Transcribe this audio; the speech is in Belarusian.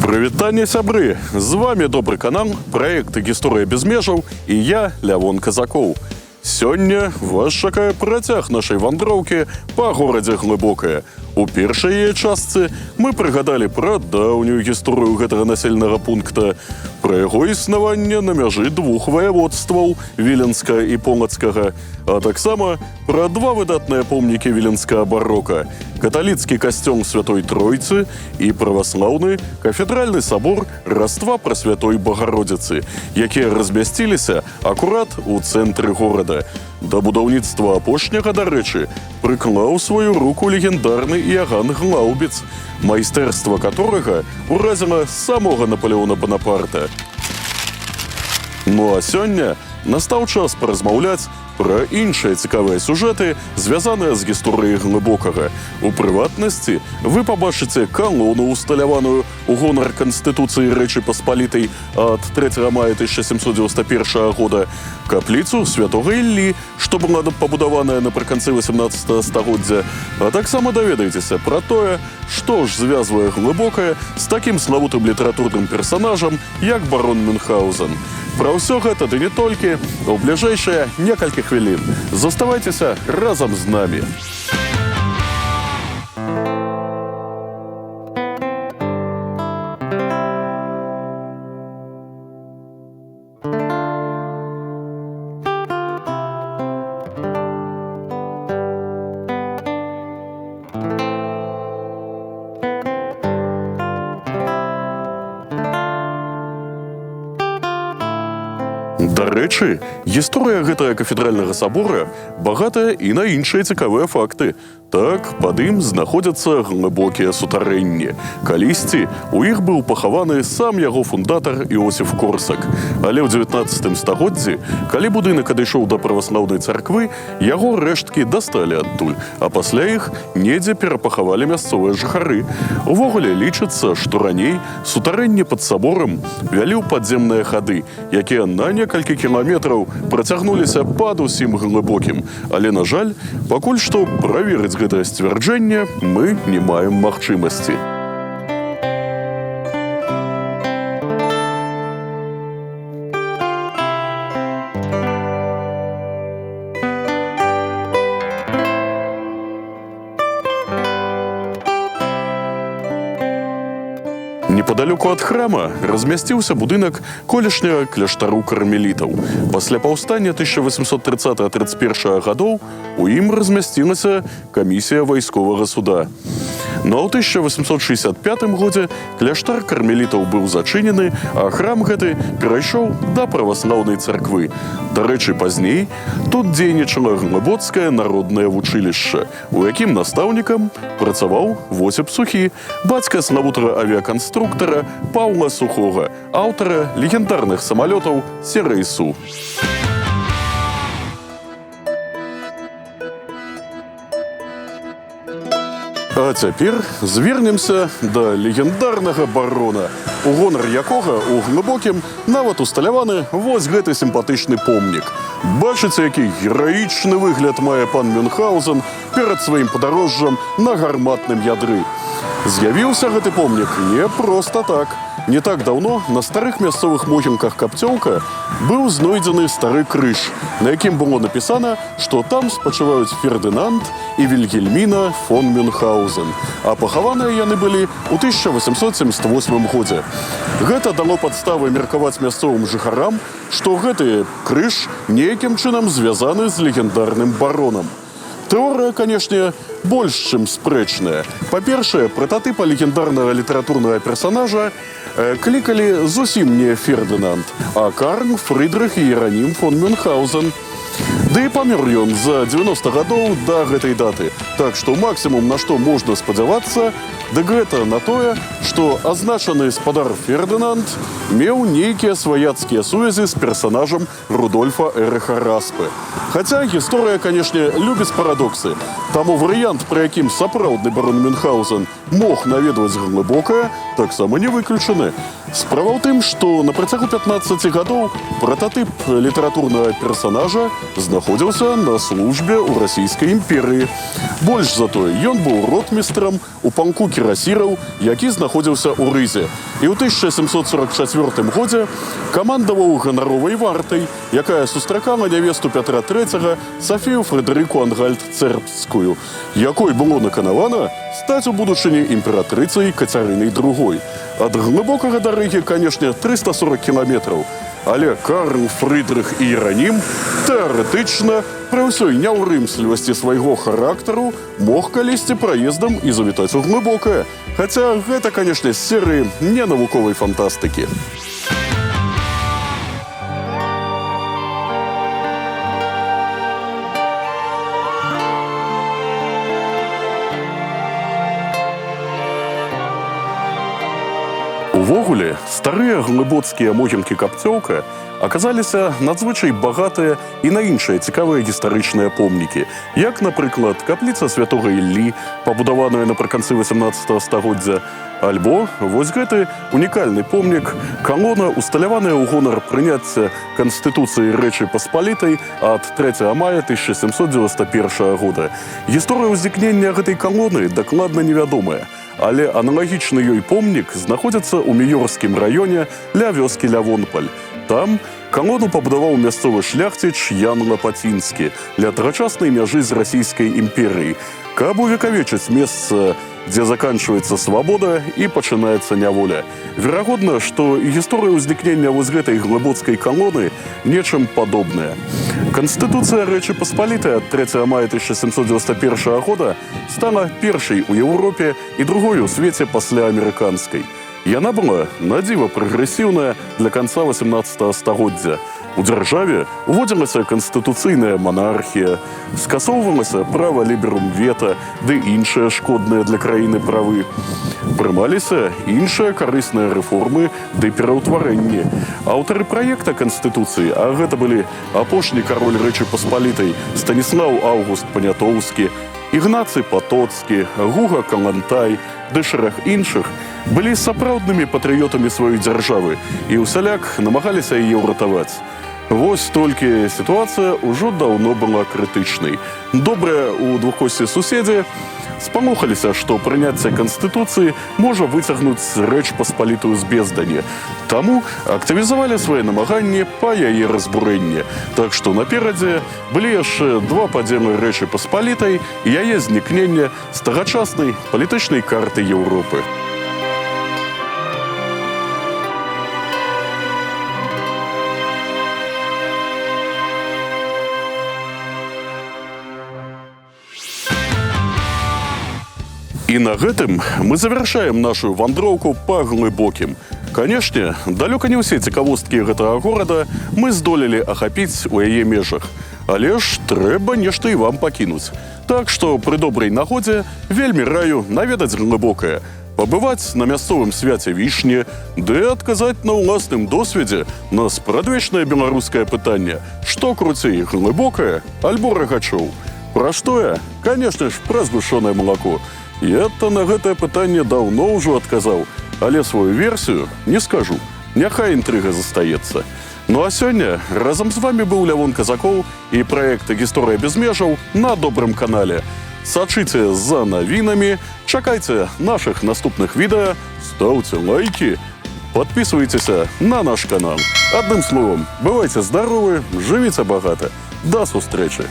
Прывітанне, сябры! З вами добры канал, проект «Гісторыя без межаў» і я, Лявон Казакоў. Сёння вас чакае працяг нашай вандроўкі па горадзе Глыбокае. У першай яе частцы мы прыгадалі пра даўнюю гісторыю гэтага населенага пункта, пра яго існаванне на мяжы двух ваяводстваў Віленска і Полацкага, а таксама пра два выдатныя помнікі віленскага барока – каталіцкі касцёл Святой Тройцы і праваслаўны кафедральны сабор Раства Прасвятой Багародзіцы, якія размясціліся акурат у цэнтры горада. Да будаўніцтва апошняга, дарэчы, прыклаў сваю руку легендарны Іаган Глаўбіц, майстэрства которага уразіла самога Наполеона Бонапарта. Ну а сёння настаў час паразмаўляць пра іншыя цікавыя сюжэты, звязаныя з гісторыяй Глыбокага. У прыватнасці вы пабачыце калону, усталяваную ў гонар Канстытуцыі Рэчы Паспалітай ад 3 мая 1791 года, капліцу святога Іллі, што была пабудаваная напрыканцы 18 стагоддзя, а таксама даведаецеся пра тое, што ж звязвае Глыбокае з такім славутым літаратурным персанажам, як барон Мюнхгаузен. Пра ўсё гэта ды не толькі у бліжэйшыя некалькі хвілін. Заставайцеся разам з намі. Дарэчы, гісторыя гэтага кафедральнага сабора багатая і на іншыя цікавыя факты. Так, пад ім знаходзяцца глыбокія сутарэнні. Калісьці у іх быў пахаваны сам яго фундатар Іосіф Корсак. Але ў 19 стагоддзі, калі будынак адышоў да праваслаўнай царквы, яго рэшткі дасталі адтуль, а пасля іх недзе перапахавалі мясцовыя жыхары. Увогуле лічыцца, што раней сутарэнні пад саборам вялі ў падземныя хады, якія на некалькі кіламетраў працягнуліся пад усім глыбокім. Але, на жаль, пакуль што праверыць гэтае сцвярджэнне мы не маем магчымасці. Непадалёку ад храма размясціўся будынак колішняга кляштару кармелітаў. Пасля паўстання 1830-31 гадоў у ім размясцілася камісія вайсковага суда. Но ў 1865 годзе кляштар кармелітаў быў зачынены, а храм гэты перайшоў да праваслаўнай царквы. Дарэчы, пазней тут дзейнічала Глыбоцкае народнае вучылішча, у якім настаўнікам працаваў Восіп Сухі, бацька славутага авіяканструктара Паўла Сухога, аўтара легендарных самалётаў Серэй-Су. А цяпер звернемся да легендарнага барона, у гонар якога ў Глыбокім нават усталяваны вось гэты сімпатычны помнік. Бачыце, які гераічны выгляд мае пан Мюнхгаузен перад сваім падарожжам на гарматным ядры. З'явіўся гэты помнік не проста так. Не так даўно на старых мясцовых могілках Капцёўка быў знойдзены стары крыж, на якім было напісана, што там спачываюць Фердынанд і Вільгельміна фон Мюнхгаузен, а пахаваныя яны былі ў 1878 годзе. Гэта дало падставы меркаваць мясцовым жыхарам, што гэты крыж нейкім чынам звязаны з легендарным баронам. Тэорыя, канешне, больш чым спрэчная. Па-першае, прататыпа легендарнага літаратурнага персанажа клікалі зусім не Фердынанд, а Карл Фрыдрых Іеранім фон Мюнхгаузен. Ды і памёр ён за 90 гадоў да гэтай даты. Так што максімум, на што можна спадзявацца, дык гэта на тое, што азначаны спадар Фердынанд меў нейкія сваяцкія сувязі з персанажам Рудольфа Эрэха Распы. Хаця гісторыя, канешне, любіць парадоксы. Таму варыянт, пры якім сапраўдны барон Мюнхгаузен мог наведваць Глыбокае, таксама не выключаны. Справа ў тым, што на працягу 15 гадоў прататып літаратурнага персанажа знаходзіўся на службе ў расійскай імперыі. Больш за тое, ён быў ротмістрам у палку кірасіраў, які знаходзіўся ў Рызе. І ў 1744 годзе камандаваў ганаровай вартай, якая сустракала нявесту Пятра III Сафію Фрэдэрыку Ангальд-Цэрбскую, якой было наканавана стаць у будучыні імператрыцай Кацярынай II. Ад глыбокага да Рыгі, канешне, 340 кіламетраў. Але Карл Фрыдрых Іеранім тэарэтычна пры ўсёй няўрымслівасці свайго характару мог калісьці праездам і завітаць у глыбокае. Хаця гэта, канешне, з серыі ненавуковай фантастыкі. Увогуле, старыя глыбоцкія могілкі Капцёўка аказаліся надзвычай багатыя і на іншыя цікавыя гістарычныя помнікі, як, напрыклад, капліца святога Іллі, пабудаваная напрыканцы 18 стагоддзя, альбо вось гэты унікальны помнік, калона, усталяваная ў гонар прыняцця Канстытуцыі Рэчы Паспалітай ад 3 мая 1791 года. Гісторыя ўзнікнення гэтай калоны дакладна невядомая, але аналагічны ёй помнік знаходзіцца ў Міёрскім раёне ля вёскі Лявонпаль. Там калону пабудаваў мясцовы шляхціч Ян Лапацінскі ля тагачаснай мяжы з расійскай імперыяй, каб увекавечыць месца, дзе заканчваецца свабода і пачынаецца няволя. Верагодна, што і гісторыя ўзнікнення вось гэтай глыбоцкай калоны нечым падобная. Канстытуцыя Рэчы Паспалітай ад 3 мая 1791 года стала першай у Еўропе і другой у свеце пасля амерыканскай. Яна была надзіва прагрэсіўная для канца 18 стагоддзя. У дзяржаве уводзілася канстытуцыйная монархія, скасоўвалася права ліберум вета ды іншыя шкодныя для краіны правы. Прымаліся іншыя карысныя рэформы ды пераўтварэнні. Аўтары праекта Канстытуцыі, а гэта былі апошні кароль Рэчы Паспалітай Станіслаў Аўгуст Панятоўскі, Ігнацый Патоцкі, Гуга Калантай ды шэраг іншых, былі сапраўднымі патрыётамі сваёй дзяржавы і ўсяляк намагаліся яе ўратаваць. Вось толькі сітуацыя ўжо даўно была крытычнай. Добрыя ў двухосці суседзі спалохаліся, што прыняцце Канстытуцыі можа выцягнуць Рэч Паспалітую з бездані. Таму актывізавалі свае намаганні па яе разбурэнні. Так што наперадзе былі яшчэ два падзелы Рэчы Паспалітай і яе знікнення з тагачаснай палітычнай карты Еўропы. І на гэтым мы завяршаем нашу вандроўку па глыбокім. Канешне, далёка не ўсе цікавосткі гэтага горада мы здолелі ахапіць у яе межах. Але ж трэба нешта і вам пакінуць. Так што пры добрай нагодзе вельмі раю наведаць глыбокае, пабываць на мясцовым свяце вішні, ды адказаць на ўласным досведзе на спрадвечнае беларускае пытанне, што круцей, глыбокае альбо Рагачоў. Пра што я? Канешне ж, пра згушчонае малако. Я-то на гэтае пытанне даўно ўжо адказаў, але сваю версію не скажу. Няхай інтрыга застаецца. Ну а сёння разам з вамі быў Лявон Казакоў і праект «Гісторыя без межаў» на добрым канале. Сачыце за навінамі, чакайце нашых наступных відэа, стаўце лайкі, подписывайтеся на наш канал. Адным словам, бывайце здаровы, жывіце багата. Да сустрэчы!